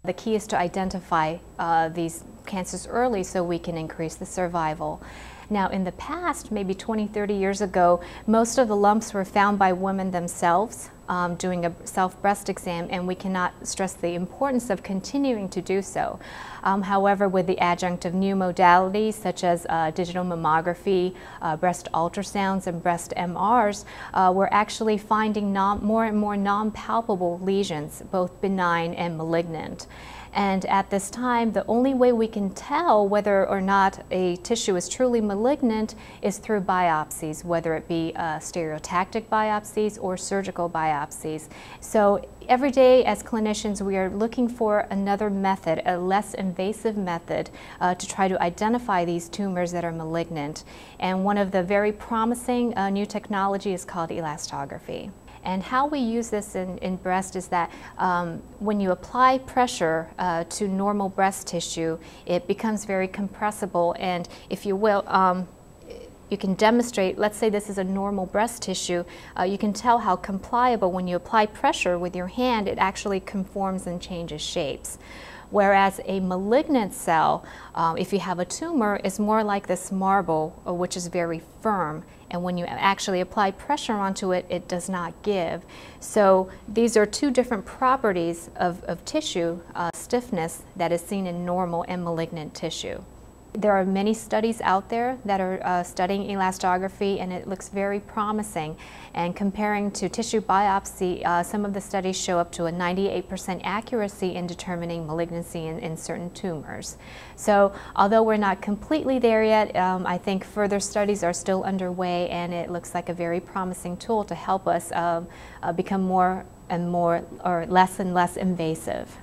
The key is to identify these cancers early so we can increase the survival. Now, in the past, maybe 20, 30 years ago, most of the lumps were found by women themselves doing a self-breast exam, and we cannot stress the importance of continuing to do so. However, with the adjunct of new modalities such as digital mammography, breast ultrasounds, and breast MRs, we're actually finding more and more non-palpable lesions, both benign and malignant. And at this time, the only way we can tell whether or not a tissue is truly malignant is through biopsies, whether it be stereotactic biopsies or surgical biopsies. So every day as clinicians, we are looking for another method, a less invasive method to try to identify these tumors that are malignant. And one of the very promising new technology is called elastography. And how we use this in breast is that when you apply pressure to normal breast tissue, it becomes very compressible, and if you will, you can demonstrate, let's say this is a normal breast tissue, you can tell how pliable when you apply pressure with your hand, it actually conforms and changes shapes. Whereas a malignant cell, if you have a tumor, is more like this marble, which is very firm. And when you actually apply pressure onto it, it does not give. So these are two different properties of tissue stiffness that is seen in normal and malignant tissue. There are many studies out there that are studying elastography, and it looks very promising. And comparing to tissue biopsy, some of the studies show up to a 98% accuracy in determining malignancy in certain tumors. So although we're not completely there yet, I think further studies are still underway, and it looks like a very promising tool to help us become more and more, or less and less invasive.